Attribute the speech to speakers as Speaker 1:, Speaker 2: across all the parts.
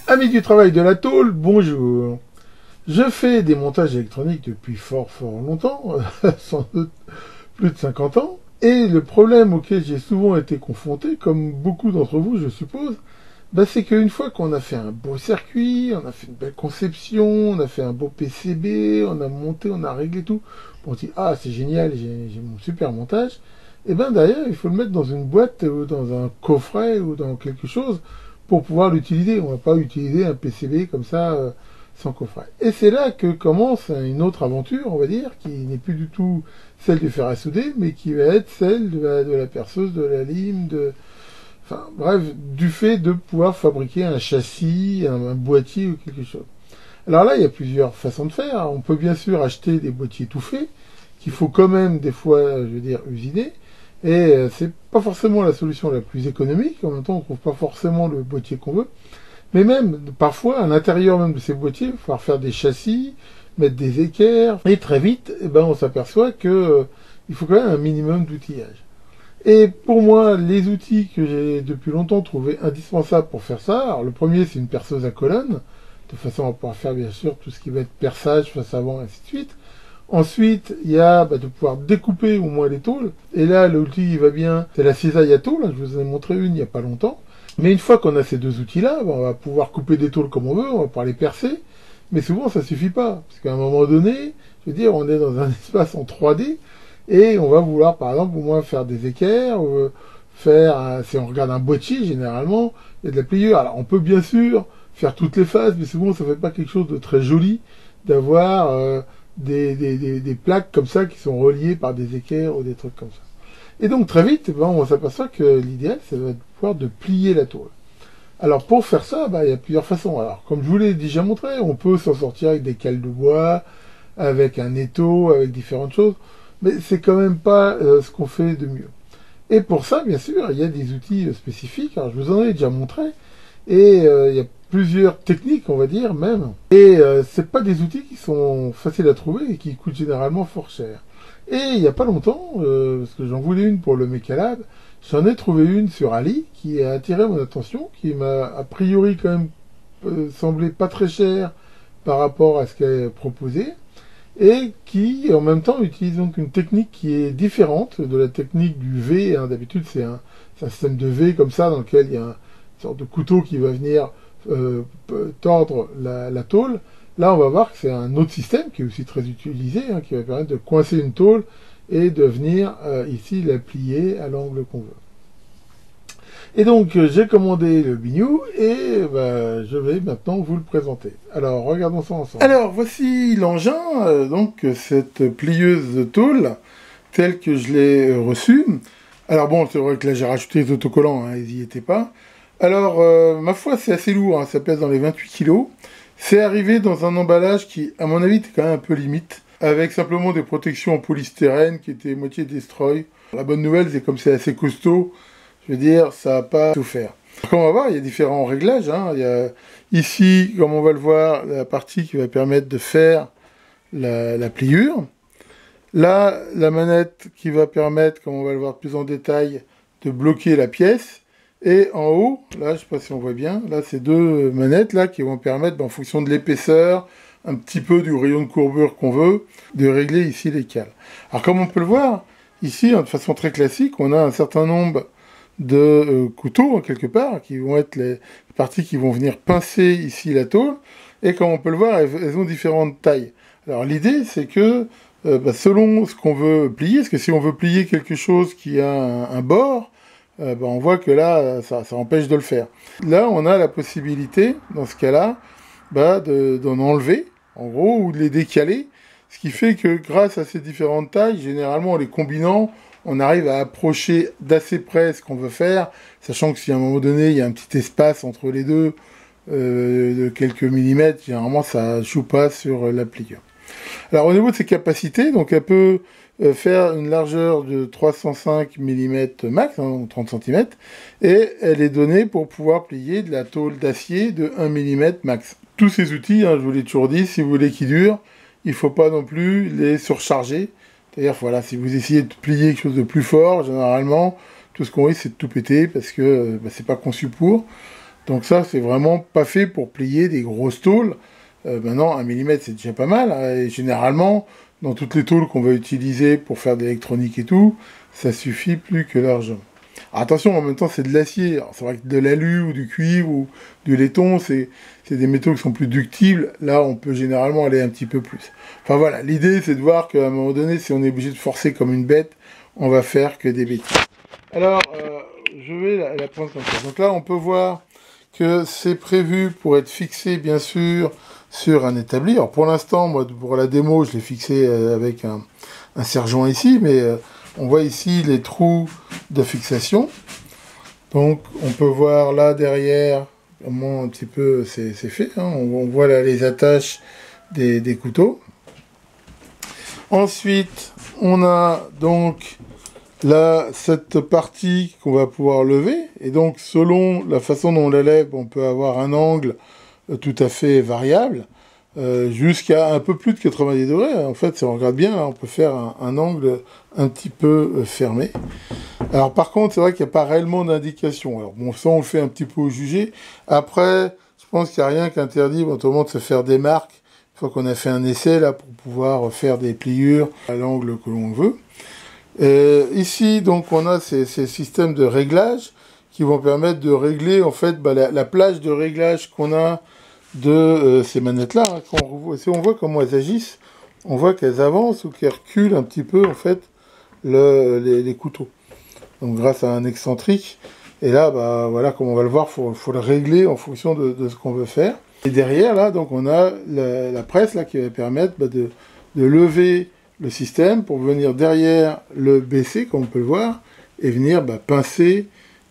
Speaker 1: Amis du travail de la tôle, bonjour. Je fais des montages électroniques depuis fort longtemps, sans doute plus de 50 ans, et le problème auquel j'ai souvent été confronté, comme beaucoup d'entre vous je suppose, c'est qu'une fois qu'on a fait un beau circuit, on a fait une belle conception, on a fait un beau PCB, on a monté, on a réglé tout, on dit ah c'est génial, j'ai mon super montage, et derrière il faut le mettre dans une boîte ou dans un coffret ou dans quelque chose pour pouvoir l'utiliser. On ne va pas utiliser un PCB comme ça sans coffret. Et c'est là que commence une autre aventure, on va dire, qui n'est plus du tout celle du fer à souder, mais qui va être celle de la perceuse, de la lime, enfin bref, du fait de pouvoir fabriquer un châssis, un boîtier ou quelque chose. Alors là, il y a plusieurs façons de faire. On peut bien sûr acheter des boîtiers tout faits, qu'il faut quand même des fois, je veux dire, usiner. Et c'est pas forcément la solution la plus économique. En même temps, on trouve pas forcément le boîtier qu'on veut. Mais même, parfois, à l'intérieur même de ces boîtiers, il va falloir faire des châssis, mettre des équerres. Et très vite, on s'aperçoit que il faut quand même un minimum d'outillage. Et pour moi, les outils que j'ai depuis longtemps trouvé indispensables pour faire ça, alors le premier, c'est une perceuse à colonne, de façon à pouvoir faire bien sûr tout ce qui va être perçage, face avant, et ainsi de suite. Ensuite, il y a de pouvoir découper au moins les tôles. Et là, l'outil il va bien, c'est la cisaille à tôle. Je vous en ai montré une il n'y a pas longtemps. Mais une fois qu'on a ces deux outils-là, on va pouvoir couper des tôles comme on veut, on va pouvoir les percer. Mais souvent, ça suffit pas. Parce qu'à un moment donné, je veux dire, on est dans un espace en 3D et on va vouloir, par exemple, au moins faire des équerres, ou si on regarde un boîtier, généralement, il y a de la pliure. Alors, on peut bien sûr faire toutes les phases, mais souvent, ça fait pas quelque chose de très joli d'avoir des plaques comme ça qui sont reliées par des équerres ou des trucs comme ça. Et donc très vite, on s'aperçoit que l'idéal, c'est de pouvoir de plier la tôle. Alors pour faire ça, il y a plusieurs façons. Alors comme je vous l'ai déjà montré, on peut s'en sortir avec des cales de bois, avec un étau, avec différentes choses, mais c'est quand même pas ce qu'on fait de mieux. Et pour ça, bien sûr, il y a des outils spécifiques. Alors je vous en ai déjà montré, et il y a plusieurs techniques, on va dire même. Et c'est pas des outils qui sont faciles à trouver et qui coûtent généralement fort cher. Et il n'y a pas longtemps, parce que j'en voulais une pour le Mechalab, j'en ai trouvé une sur Ali qui a attiré mon attention, qui m'a a priori quand même semblé pas très cher par rapport à ce qu'elle proposait, et qui en même temps utilise donc une technique qui est différente de la technique du V. D'habitude c'est un système de V comme ça dans lequel il y a une sorte de couteau qui va venir tordre la tôle. Là, on va voir que c'est un autre système qui est aussi très utilisé, qui va permettre de coincer une tôle et de venir ici la plier à l'angle qu'on veut. Et donc, j'ai commandé le biniou et je vais maintenant vous le présenter. Alors, regardons ça ensemble. Alors, voici l'engin, donc cette plieuse de tôle, telle que je l'ai reçue. Alors bon, c'est vrai que là, j'ai rajouté les autocollants, ils n'y étaient pas. Alors, ma foi, c'est assez lourd, ça pèse dans les 28 kg. C'est arrivé dans un emballage qui, à mon avis, était quand même un peu limite, avec simplement des protections en polystyrène qui étaient moitié destroy. La bonne nouvelle, c'est comme c'est assez costaud, je veux dire, ça va pas tout faire. Comme on va voir, il y a différents réglages. Il y a ici, comme on va le voir, la partie qui va permettre de faire la pliure. Là, la manette qui va permettre, comme on va le voir plus en détail, de bloquer la pièce. Et en haut, là, je ne sais pas si on voit bien, là, c'est deux manettes là qui vont permettre, en fonction de l'épaisseur, un petit peu du rayon de courbure qu'on veut, de régler ici les cales. Alors, comme on peut le voir, ici, de façon très classique, on a un certain nombre de couteaux, quelque part, qui vont être les parties qui vont venir pincer ici la tôle. Et comme on peut le voir, elles ont différentes tailles. Alors, l'idée, c'est que, selon ce qu'on veut plier, parce que si on veut plier quelque chose qui a un bord, on voit que là, ça empêche de le faire. Là, on a la possibilité, dans ce cas-là, d'en enlever, en gros, ou de les décaler, ce qui fait que grâce à ces différentes tailles, généralement, en les combinant, on arrive à approcher d'assez près ce qu'on veut faire, sachant que si à un moment donné, il y a un petit espace entre les deux, de quelques millimètres, généralement, ça ne joue pas sur la pliure. Alors, au niveau de ses capacités, donc elle peut faire une largeur de 305 mm max, 30 cm, et elle est donnée pour pouvoir plier de la tôle d'acier de 1 mm max. Tous ces outils, je vous l'ai toujours dit, si vous voulez qu'ils durent, il ne faut pas non plus les surcharger. C'est-à-dire, voilà, si vous essayez de plier quelque chose de plus fort, généralement, tout ce qu'on risque, c'est de tout péter, parce que c'est pas conçu pour. Donc ça, c'est vraiment pas fait pour plier des grosses tôles. Maintenant, 1 mm, c'est déjà pas mal, hein, et généralement, dans toutes les tôles qu'on va utiliser pour faire de l'électronique et tout, ça suffit plus que largement. Alors attention, en même temps, c'est de l'acier. C'est vrai que de l'alu ou du cuivre ou du laiton, c'est des métaux qui sont plus ductibles. Là, on peut généralement aller un petit peu plus. Enfin voilà, l'idée, c'est de voir qu'à un moment donné, si on est obligé de forcer comme une bête, on va faire que des bêtises. Alors, je vais la prendre comme ça. Donc là, on peut voir que c'est prévu pour être fixé, bien sûr, sur un établi. Alors pour l'instant, moi, pour la démo, je l'ai fixé avec un serre-joint ici, mais on voit ici les trous de fixation. Donc on peut voir là derrière comment un petit peu c'est fait. Hein. On voit là les attaches des couteaux. Ensuite, on a donc là cette partie qu'on va pouvoir lever. Et donc selon la façon dont on la lève, on peut avoir un angle tout à fait variable. Jusqu'à un peu plus de 90 degrés. En fait, si on regarde bien, là, on peut faire un angle un petit peu fermé. Alors par contre, c'est vrai qu'il n'y a pas réellement d'indication. Alors bon, ça on le fait un petit peu au jugé. Après, je pense qu'il n'y a rien qui interdit éventuellement de se faire des marques une fois qu'on a fait un essai là pour pouvoir faire des pliures à l'angle que l'on veut. Ici, donc, on a ces systèmes de réglage qui vont permettre de régler en fait la plage de réglage qu'on a de ces manettes-là. Hein. Si on voit comment elles agissent, on voit qu'elles avancent ou qu'elles reculent un petit peu en fait les couteaux. Donc grâce à un excentrique. Et là, bah, voilà, comme on va le voir, faut le régler en fonction de ce qu'on veut faire. Et derrière, là, donc on a la presse là, qui va permettre de lever le système pour venir derrière le baisser, comme on peut le voir, et venir pincer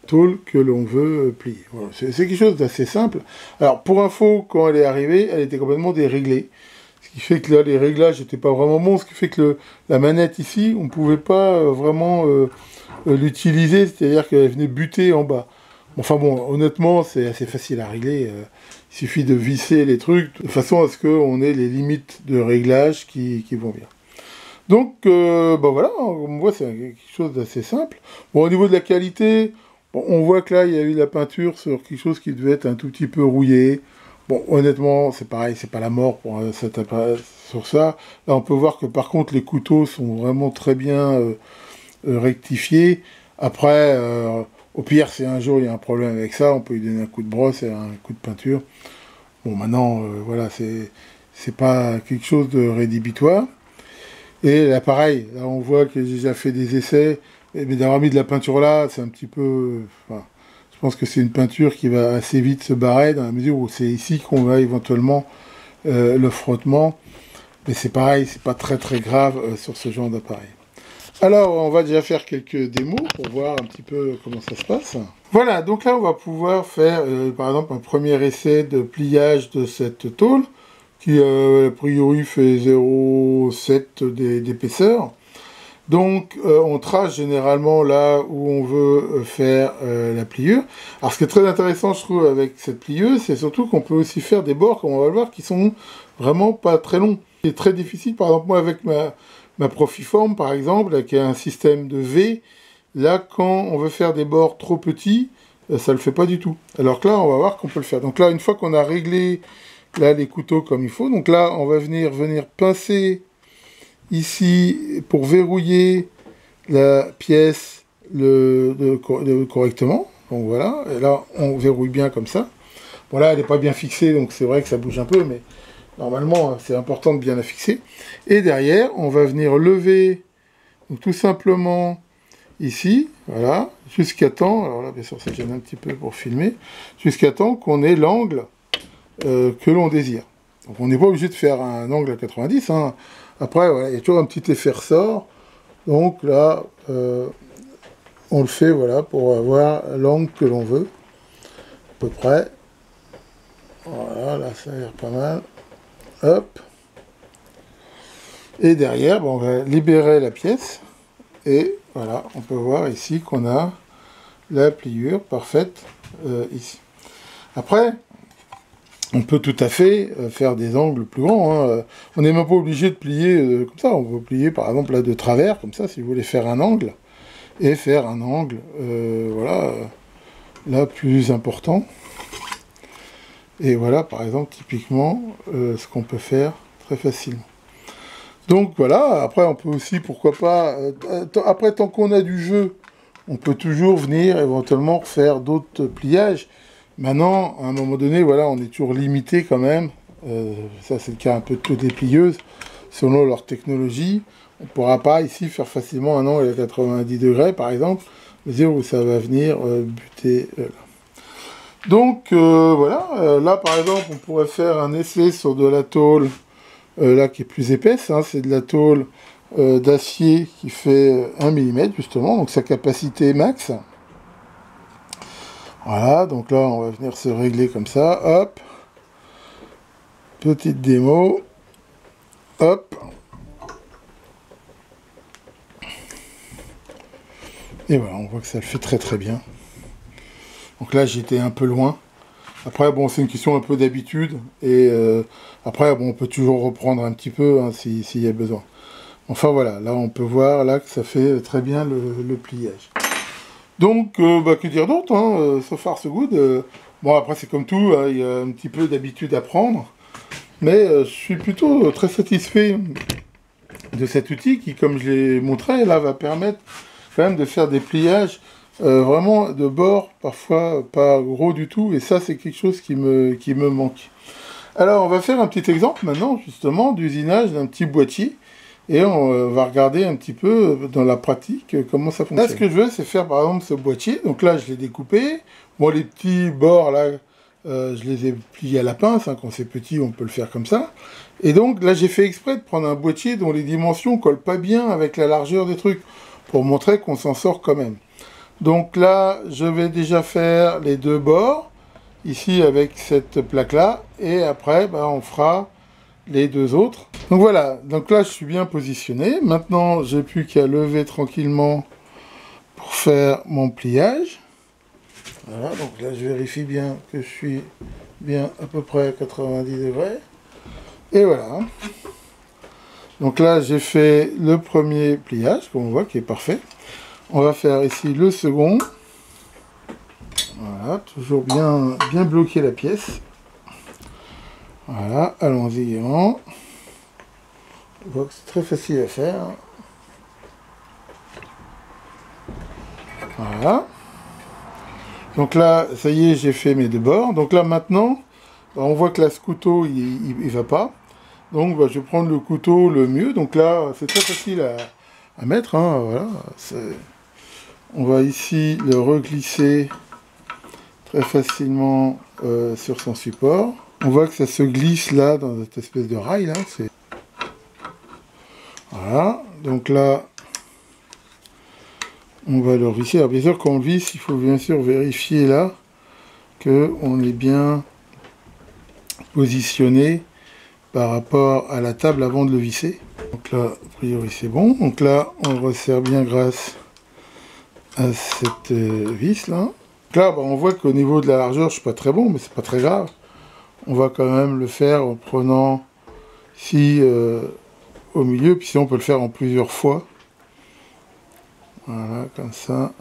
Speaker 1: tôle que l'on veut plier. Voilà. C'est quelque chose d'assez simple. Alors, pour info, quand elle est arrivée, elle était complètement déréglée. Ce qui fait que là, les réglages n'étaient pas vraiment bons. Ce qui fait que la manette ici, on ne pouvait pas vraiment l'utiliser, c'est-à-dire qu'elle venait buter en bas. Enfin bon, honnêtement, c'est assez facile à régler. Il suffit de visser les trucs de façon à ce qu'on ait les limites de réglage qui vont bien. Donc, voilà, on voit c'est quelque chose d'assez simple. Bon, au niveau de la qualité, bon, on voit que là, il y a eu de la peinture sur quelque chose qui devait être un tout petit peu rouillé. Bon, honnêtement, c'est pareil, c'est pas la mort pour sur ça. Là, on peut voir que par contre, les couteaux sont vraiment très bien rectifiés. Après, au pire, si un jour il y a un problème avec ça, on peut lui donner un coup de brosse et un coup de peinture. Bon, maintenant, voilà, c'est pas quelque chose de rédhibitoire. Et là, pareil, là, on voit que j'ai déjà fait des essais, mais d'avoir mis de la peinture là, c'est un petit peu... Enfin, je pense que c'est une peinture qui va assez vite se barrer, dans la mesure où c'est ici qu'on va éventuellement le frottement. Mais c'est pareil, c'est pas très très grave sur ce genre d'appareil. Alors, on va déjà faire quelques démos pour voir un petit peu comment ça se passe. Voilà, donc là, on va pouvoir faire, par exemple, un premier essai de pliage de cette tôle, qui a priori fait 0,7 d'épaisseur. Donc on trace généralement là où on veut faire la pliure. Alors ce qui est très intéressant je trouve avec cette plieuse, c'est surtout qu'on peut aussi faire des bords, comme on va le voir, qui sont vraiment pas très longs. C'est très difficile, par exemple moi avec ma Profiform par exemple, qui a un système de V, là quand on veut faire des bords trop petits, ça le fait pas du tout. Alors que là on va voir qu'on peut le faire. Donc là une fois qu'on a réglé là les couteaux comme il faut, donc là on va venir pincer ici pour verrouiller la pièce correctement. Donc voilà, et là on verrouille bien comme ça. Bon là elle n'est pas bien fixée, donc c'est vrai que ça bouge un peu, mais normalement c'est important de bien la fixer. Et derrière on va venir lever, donc tout simplement ici, voilà, jusqu'à temps, alors là bien sûr ça gêne un petit peu pour filmer, jusqu'à temps qu'on ait l'angle que l'on désire. Donc on n'est pas obligé de faire un angle à 90, hein. Après voilà, il y a toujours un petit effet ressort, donc là on le fait voilà pour avoir l'angle que l'on veut, à peu près. Voilà, là ça a l'air pas mal. Hop. Et derrière, bon, on va libérer la pièce, et voilà, on peut voir ici qu'on a la pliure parfaite ici. Après, on peut tout à fait faire des angles plus grands. Hein. On n'est même pas obligé de plier comme ça. On peut plier par exemple là de travers, comme ça, si vous voulez faire un angle. Et faire un angle, voilà, là plus important. Et voilà, par exemple, typiquement, ce qu'on peut faire très facilement. Donc voilà, après on peut aussi, pourquoi pas, après tant qu'on a du jeu, on peut toujours venir éventuellement faire d'autres pliages. Maintenant, à un moment donné, voilà, on est toujours limité quand même. Ça c'est le cas un peu de toutes les plieuses, selon leur technologie. On ne pourra pas ici faire facilement un angle à 90 degrés par exemple, mesure où ça va venir buter là. Donc voilà, là par exemple on pourrait faire un essai sur de la tôle là qui est plus épaisse, hein, c'est de la tôle d'acier qui fait 1 mm justement, donc sa capacité max. Voilà, donc là on va venir se régler comme ça, hop, petite démo, hop, et voilà, on voit que ça le fait très très bien. Donc là j'étais un peu loin. Après bon c'est une question un peu d'habitude, et après bon on peut toujours reprendre un petit peu hein, s'il y a besoin. Enfin voilà, là on peut voir là que ça fait très bien le pliage. Donc, que dire d'autre, hein, so far so good. Bon, après, c'est comme tout, hein, il y a un petit peu d'habitude à prendre. Mais je suis plutôt très satisfait de cet outil qui, comme je l'ai montré, là, va permettre quand même de faire des pliages vraiment de bord, parfois pas gros du tout. Et ça, c'est quelque chose qui me manque. Alors, on va faire un petit exemple maintenant, justement, d'usinage d'un petit boîtier. Et on va regarder un petit peu dans la pratique comment ça fonctionne. Là, ce que je veux, c'est faire par exemple ce boîtier. Donc là, je l'ai découpé. Bon, les petits bords, là, je les ai pliés à la pince. Hein. Quand c'est petit, on peut le faire comme ça. Et donc, là, j'ai fait exprès de prendre un boîtier dont les dimensions ne collent pas bien avec la largeur des trucs, pour montrer qu'on s'en sort quand même. Donc là, je vais déjà faire les deux bords, ici avec cette plaque-là. Et après, bah, on fera les deux autres. Donc voilà, donc là je suis bien positionné. Maintenant j'ai plus qu'à lever tranquillement pour faire mon pliage. Voilà, donc là je vérifie bien que je suis bien à peu près à 90 degrés. Et voilà. Donc là j'ai fait le premier pliage, comme on voit, qui est parfait. On va faire ici le second. Voilà, toujours bien bloquer la pièce. Voilà, allons-y gaiement. On voit que c'est très facile à faire. Voilà. Donc là, ça y est, j'ai fait mes deux bords. Donc là, maintenant, on voit que là, ce couteau, il va pas. Donc, bah, je vais prendre le couteau le mieux. Donc là, c'est très facile à mettre. Hein, voilà. On va ici le reglisser très facilement sur son support. On voit que ça se glisse là, dans cette espèce de rail. Là, voilà, donc là, on va le visser. Alors bien sûr, quand on le visse, il faut bien sûr vérifier là qu'on est bien positionné par rapport à la table avant de le visser. Donc là, a priori, c'est bon. Donc là, on le resserre bien grâce à cette vis là. Donc là, bah, on voit qu'au niveau de la largeur, je suis pas très bon, mais c'est pas très grave. On va quand même le faire en prenant ici au milieu, puis si on peut le faire en plusieurs fois. Voilà, comme ça.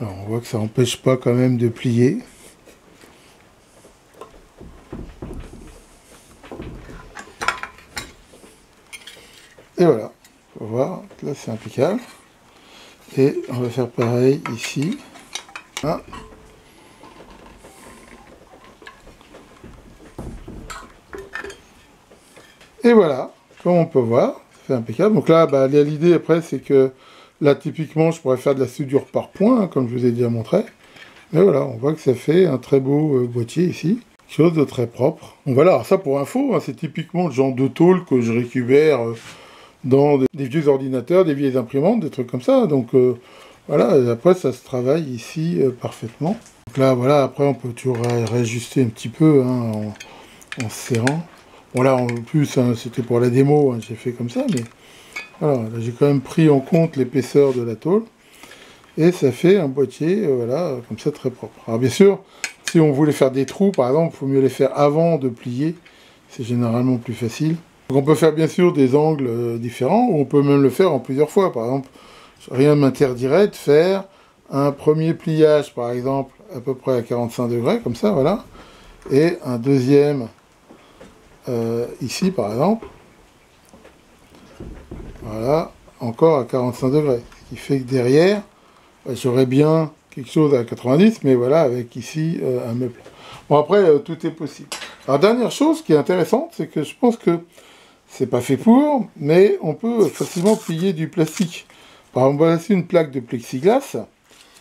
Speaker 1: Alors, on voit que ça n'empêche pas quand même de plier. Et voilà, on va voir, là c'est impeccable. Et on va faire pareil ici. Voilà. Et voilà, comme on peut voir, c'est impeccable. Donc là, bah, l'idée après, c'est que là, typiquement, je pourrais faire de la soudure par point, hein, comme je vous ai déjà montré. Mais voilà, on voit que ça fait un très beau boîtier ici. Quelque chose de très propre. Donc voilà, alors ça pour info, hein, c'est typiquement le genre de tôle que je récupère dans des vieux ordinateurs, des vieilles imprimantes, des trucs comme ça. Donc voilà, après ça se travaille ici parfaitement. Donc là, voilà, après on peut toujours réajuster un petit peu hein, en serrant. Bon là, en plus, hein, c'était pour la démo, hein, j'ai fait comme ça, mais voilà, j'ai quand même pris en compte l'épaisseur de la tôle. Et ça fait un boîtier, voilà, comme ça, très propre. Alors bien sûr, si on voulait faire des trous, par exemple, il faut mieux les faire avant de plier. C'est généralement plus facile. Donc on peut faire bien sûr des angles différents, ou on peut même le faire en plusieurs fois. Par exemple, rien ne m'interdirait de faire un premier pliage, par exemple, à peu près à 45 degrés, comme ça, voilà, et un deuxième ici, par exemple, voilà, encore à 45 degrés. Ce qui fait que derrière, j'aurais bien quelque chose à 90, mais voilà, avec ici un meuble. Bon, après, tout est possible. Alors, dernière chose qui est intéressante, c'est que je pense que c'est pas fait pour, mais on peut facilement plier du plastique. Par exemple, voilà, c'est une plaque de plexiglas.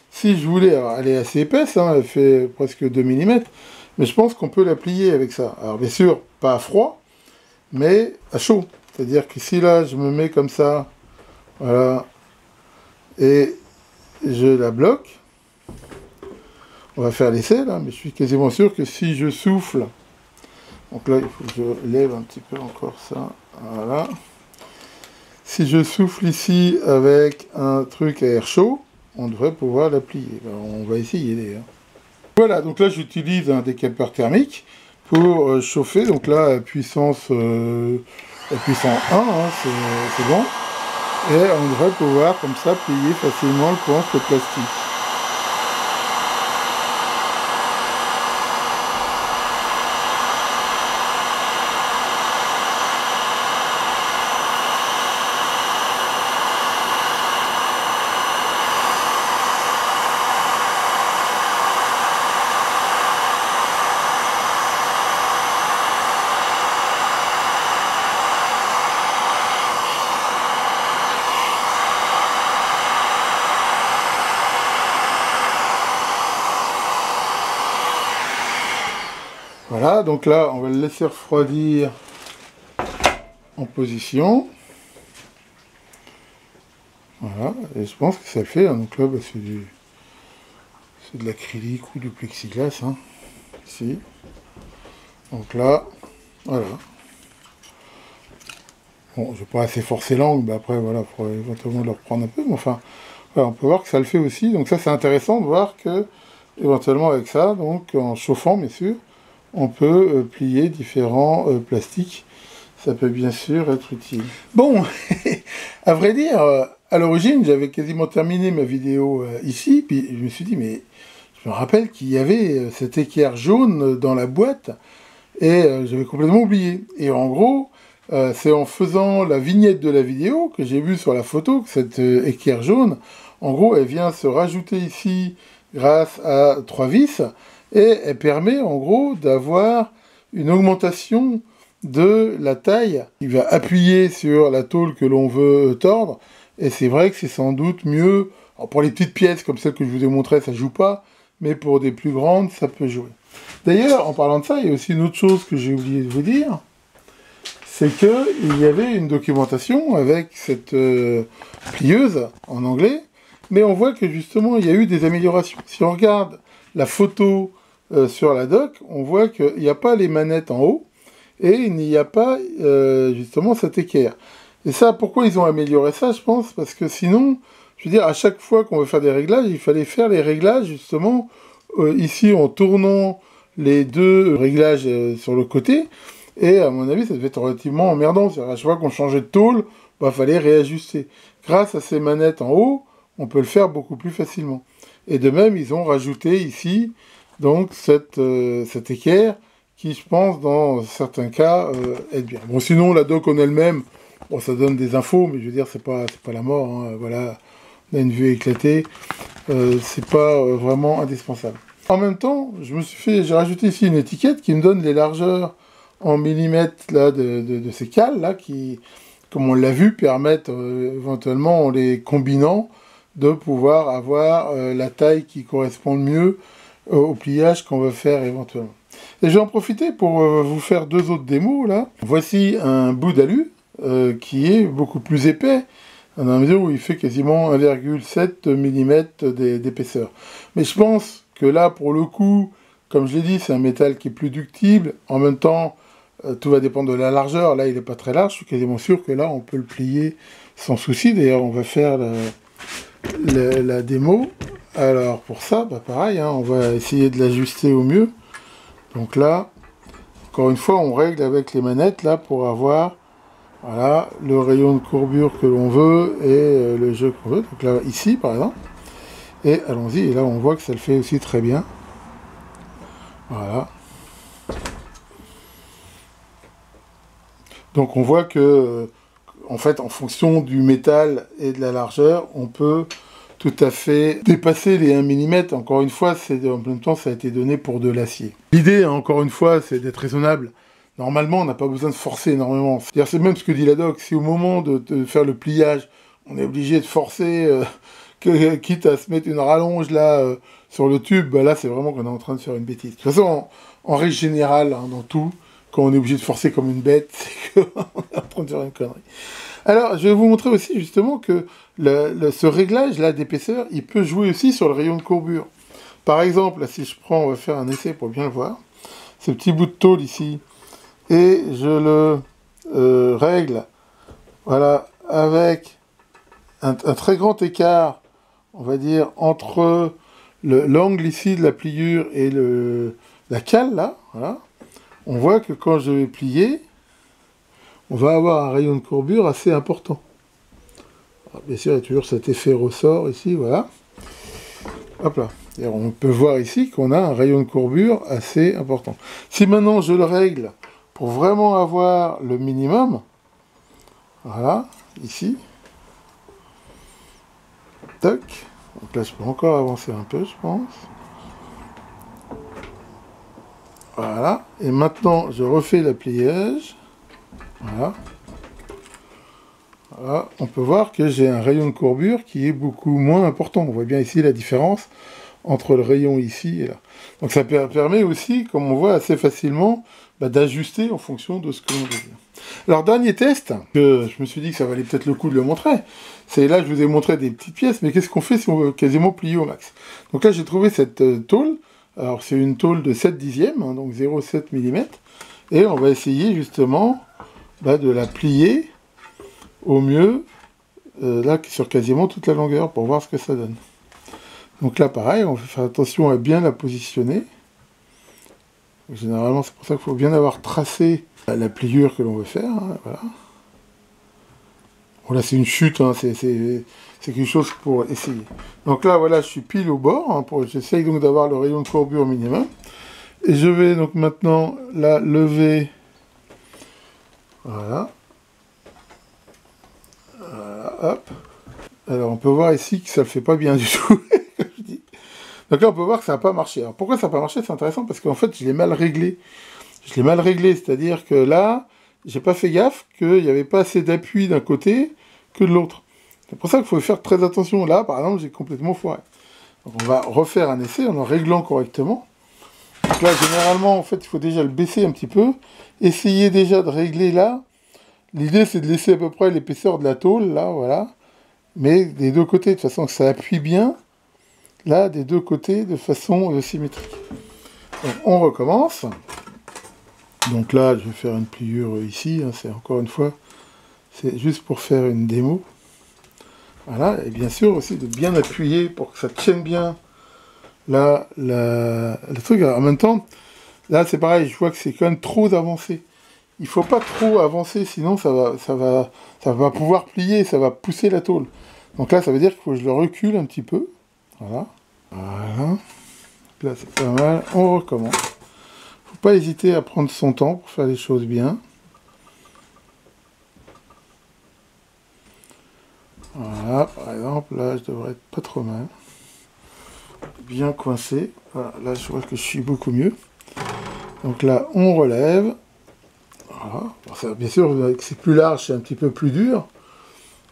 Speaker 1: Si je voulais, alors elle est assez épaisse, hein, elle fait presque 2 mm, mais je pense qu'on peut la plier avec ça. Alors bien sûr, pas à froid, mais à chaud. C'est-à-dire que si là, je me mets comme ça, voilà, et je la bloque, on va faire l'essai là, mais je suis quasiment sûr que si je souffle, donc là il faut que je lève un petit peu encore ça, voilà. Si je souffle ici avec un truc à air chaud, on devrait pouvoir la plier. Ben, on va essayer d'ailleurs. Voilà, donc là j'utilise un décapeur thermique pour chauffer, donc là puissance 1, hein, c'est bon. Et on devrait pouvoir comme ça plier facilement le planche de plastique. Voilà, donc là, on va le laisser refroidir en position. Voilà, et je pense que ça le fait. Hein. Donc là, bah, c'est de l'acrylique ou du plexiglas. Hein, ici. Donc là, voilà. Bon, je vais pas assez forcer l'angle, mais après, voilà, il faudrait éventuellement le reprendre un peu. Mais enfin, voilà, on peut voir que ça le fait aussi. Donc ça, c'est intéressant de voir que, éventuellement avec ça, donc en chauffant, bien sûr, on peut plier différents plastiques. Ça peut bien sûr être utile. Bon, à vrai dire, à l'origine, j'avais quasiment terminé ma vidéo ici, puis je me suis dit, mais je me rappelle qu'il y avait cet équerre jaune dans la boîte, et j'avais complètement oublié. Et en gros, c'est en faisant la vignette de la vidéo que j'ai vu sur la photo que cette équerre jaune, en gros, elle vient se rajouter ici grâce à 3 vis, et elle permet en gros d'avoir une augmentation de la taille qui va appuyer sur la tôle que l'on veut tordre, et c'est vrai que c'est sans doute mieux, alors pour les petites pièces comme celle que je vous ai montré, ça joue pas, mais pour des plus grandes, ça peut jouer. D'ailleurs, en parlant de ça, il y a aussi une autre chose que j'ai oublié de vous dire, c'est qu'il y avait une documentation avec cette plieuse en anglais, mais on voit que justement il y a eu des améliorations. Si on regarde la photo sur la doc, on voit qu'il n'y a pas les manettes en haut, et il n'y a pas justement cet équerre. Et ça, pourquoi ils ont amélioré ça, je pense, parce que sinon, je veux dire, à chaque fois qu'on veut faire des réglages, il fallait faire les réglages justement ici en tournant les deux réglages sur le côté, et à mon avis, ça devait être relativement emmerdant. C'est-à-dire, à chaque fois qu'on changeait de tôle, bah, fallait réajuster. Grâce à ces manettes en haut, on peut le faire beaucoup plus facilement. Et de même, ils ont rajouté ici donc cet équerre qui, je pense, dans certains cas, aide bien. Bon, sinon, la doc en elle-même, bon, ça donne des infos, mais je veux dire, c'est pas la mort. Hein. Voilà, on a une vue éclatée. C'est pas vraiment indispensable. En même temps, j'ai rajouté ici une étiquette qui me donne les largeurs en millimètres là, de ces cales, là, qui, comme on l'a vu, permettent éventuellement, en les combinant, de pouvoir avoir la taille qui correspond le mieux au pliage qu'on veut faire éventuellement. Et je vais en profiter pour vous faire deux autres démos, là. Voici un bout d'alu qui est beaucoup plus épais, dans la mesure où il fait quasiment 1,7 mm d'épaisseur. Mais je pense que là, pour le coup, comme je l'ai dit, c'est un métal qui est plus ductible. En même temps, tout va dépendre de la largeur. Là, il n'est pas très large. Je suis quasiment sûr que là, on peut le plier sans souci. D'ailleurs, on va faire la démo. Alors, pour ça, bah, pareil, hein, on va essayer de l'ajuster au mieux. Donc là, encore une fois, on règle avec les manettes là pour avoir Voilà, le rayon de courbure que l'on veut et le jeu qu'on veut. Donc là, ici, par exemple. Et allons-y, et là, on voit que ça le fait aussi très bien. Voilà. Donc on voit que, en fait, en fonction du métal et de la largeur, on peut tout à fait dépasser les 1 mm. Encore une fois, en même temps, ça a été donné pour de l'acier. L'idée, hein, encore une fois, c'est d'être raisonnable. Normalement, on n'a pas besoin de forcer énormément. C'est-à-dire, c'est même ce que dit la doc. Si au moment de faire le pliage, on est obligé de forcer, quitte à se mettre une rallonge là sur le tube, bah là, c'est vraiment qu'on est en train de faire une bêtise. De toute façon, en règle générale, hein, dans tout, quand on est obligé de forcer comme une bête, c'est qu'on est en train de faire une connerie. Alors, je vais vous montrer aussi justement que ce réglage-là d'épaisseur, il peut jouer aussi sur le rayon de courbure. Par exemple, là, si je prends, on va faire un essai pour bien le voir, ce petit bout de tôle ici, et je le règle, voilà, avec un très grand écart, on va dire, entre l'angle ici de la pliure et la cale, là, voilà, on voit que quand je vais plier, on va avoir un rayon de courbure assez important. Alors, bien sûr, il y a toujours cet effet ressort ici, voilà. Hop là. Et on peut voir ici qu'on a un rayon de courbure assez important. Si maintenant je le règle pour vraiment avoir le minimum, voilà, ici, tac, donc là je peux encore avancer un peu, je pense. Voilà, et maintenant je refais le pliage, voilà. Voilà, on peut voir que j'ai un rayon de courbure qui est beaucoup moins important. On voit bien ici la différence entre le rayon ici et là. Donc ça permet aussi, comme on voit assez facilement, d'ajuster en fonction de ce que l'on veut. Alors dernier test, que je me suis dit que ça valait peut-être le coup de le montrer, c'est là je vous ai montré des petites pièces, mais qu'est-ce qu'on fait si on veut quasiment plier au max? Donc là j'ai trouvé cette tôle, alors c'est une tôle de 7 dixièmes, hein, donc 0,7 mm, et on va essayer justement de la plier au mieux, là sur quasiment toute la longueur, pour voir ce que ça donne. Donc là pareil, on va faire attention à bien la positionner. Généralement c'est pour ça qu'il faut bien avoir tracé la pliure que l'on veut faire, hein, voilà. Bon là c'est une chute, hein, c'est quelque chose pour essayer. Donc là voilà, je suis pile au bord, hein, j'essaye donc d'avoir le rayon de courbure minimum. Et je vais donc maintenant la lever, voilà. Voilà, hop. Alors on peut voir ici que ça ne le fait pas bien du tout. Donc là on peut voir que ça n'a pas marché. Alors pourquoi ça n'a pas marché? C'est intéressant parce qu'en fait je l'ai mal réglé. Je l'ai mal réglé, c'est-à-dire que là, j'ai pas fait gaffe qu'il n'y avait pas assez d'appui d'un côté que de l'autre. C'est pour ça qu'il faut faire très attention. Là, par exemple, j'ai complètement foiré. Donc on va refaire un essai en réglant correctement. Donc là, généralement, en fait, il faut déjà le baisser un petit peu. Essayer déjà de régler là. L'idée, c'est de laisser à peu près l'épaisseur de la tôle, là, voilà. Mais des deux côtés, de façon que ça appuie bien, là, des deux côtés, de façon symétrique. Donc on recommence. Donc là, je vais faire une pliure ici, hein, c'est encore une fois, c'est juste pour faire une démo. Voilà, et bien sûr aussi de bien appuyer pour que ça tienne bien là, le truc. Alors, en même temps, là c'est pareil, je vois que c'est quand même trop avancé. Il ne faut pas trop avancer, sinon ça va pouvoir plier, ça va pousser la tôle. Donc là, ça veut dire qu'il faut que je le recule un petit peu. Voilà. Voilà. Là, c'est pas mal. On recommence. Faut pas hésiter à prendre son temps pour faire les choses bien. Voilà, par exemple, là, je devrais être pas trop mal. Bien coincé. Voilà, là, je vois que je suis beaucoup mieux. Donc là, on relève. Voilà. Bon, ça, bien sûr, c'est plus large, c'est un petit peu plus dur.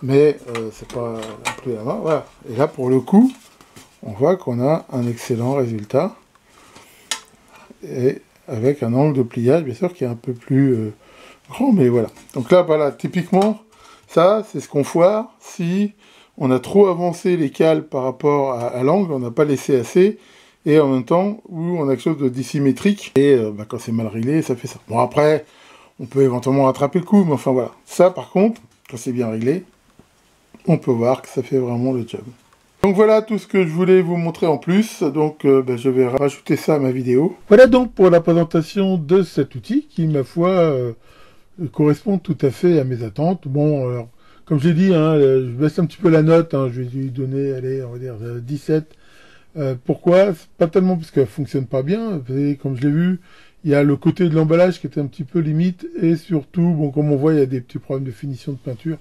Speaker 1: Mais c'est pas non plus la main. Voilà. Et là, pour le coup, on voit qu'on a un excellent résultat. Et avec un angle de pliage, bien sûr, qui est un peu plus grand, mais voilà. Donc là, voilà, typiquement, ça, c'est ce qu'on foire si on a trop avancé les cales par rapport à l'angle, on n'a pas laissé assez, et en même temps, où on a quelque chose de dissymétrique, et quand c'est mal réglé, ça fait ça. Bon, après, on peut éventuellement rattraper le coup, mais enfin voilà. Ça, par contre, quand c'est bien réglé, on peut voir que ça fait vraiment le job. Donc voilà tout ce que je voulais vous montrer en plus, donc je vais rajouter ça à ma vidéo. Voilà donc pour la présentation de cet outil qui, ma foi, correspondent tout à fait à mes attentes. Bon, alors, comme j'ai dit, hein, je baisse un petit peu la note, hein, je vais lui donner, allez, on va dire 17. Pourquoi? C'est pas tellement parce qu'elle fonctionne pas bien, vous savez, comme je l'ai vu, il y a le côté de l'emballage qui était un petit peu limite, et surtout, bon, comme on voit, il y a des petits problèmes de finition de peinture.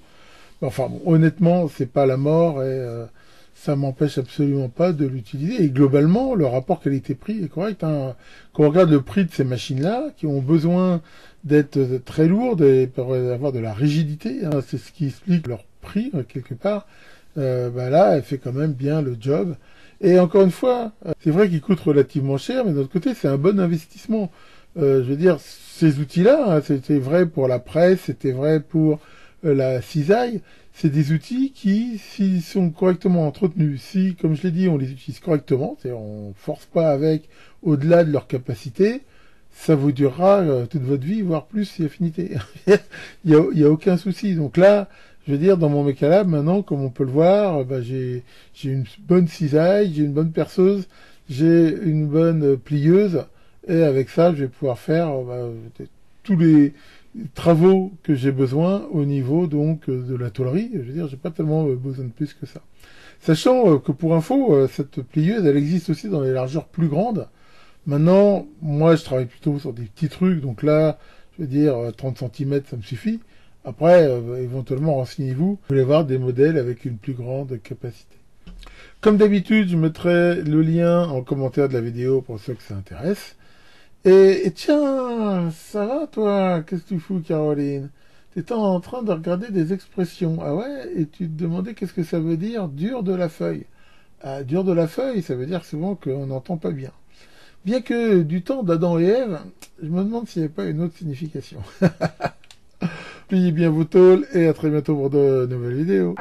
Speaker 1: Enfin, bon, honnêtement, c'est pas la mort, et ça m'empêche absolument pas de l'utiliser. Et globalement, le rapport qualité-prix est correct. Hein. Quand on regarde le prix de ces machines-là, qui ont besoin d'être très lourdes et pour avoir de la rigidité, hein, c'est ce qui explique leur prix, quelque part, bah là, elle fait quand même bien le job. Et encore une fois, c'est vrai qu'ils coûtent relativement cher, mais d'un autre côté, c'est un bon investissement. Je veux dire, ces outils-là, hein, c'était vrai pour la presse, c'était vrai pour la cisaille, c'est des outils qui, s'ils sont correctement entretenus, si, comme je l'ai dit, on les utilise correctement, c'est-à-dire on force pas avec au-delà de leur capacité, ça vous durera toute votre vie, voire plus si affinité. Il y a aucun souci. Donc là, je veux dire, dans mon Mechalab, maintenant, comme on peut le voir, bah, j'ai une bonne cisaille, j'ai une bonne perceuse, j'ai une bonne plieuse, et avec ça, je vais pouvoir faire tous les travaux que j'ai besoin au niveau donc de la tôlerie. Je veux dire, j'ai pas tellement besoin de plus que ça. Sachant que pour info, cette plieuse, elle existe aussi dans les largeurs plus grandes. Maintenant, moi, je travaille plutôt sur des petits trucs, donc là, je veux dire, 30 cm, ça me suffit. Après, éventuellement, renseignez-vous. Vous voulez voir des modèles avec une plus grande capacité. Comme d'habitude, je mettrai le lien en commentaire de la vidéo pour ceux que ça intéresse. Et tiens, ça va toi? Qu'est-ce que tu fous, Caroline? T'étais en train de regarder des expressions. Ah ouais? Et tu te demandais qu'est-ce que ça veut dire dur de la feuille. Ah, dur de la feuille, ça veut dire souvent qu'on n'entend pas bien. Bien que du temps d'Adam et Ève, je me demande s'il n'y avait pas une autre signification. Pliez bien vos tôles et à très bientôt pour de nouvelles vidéos.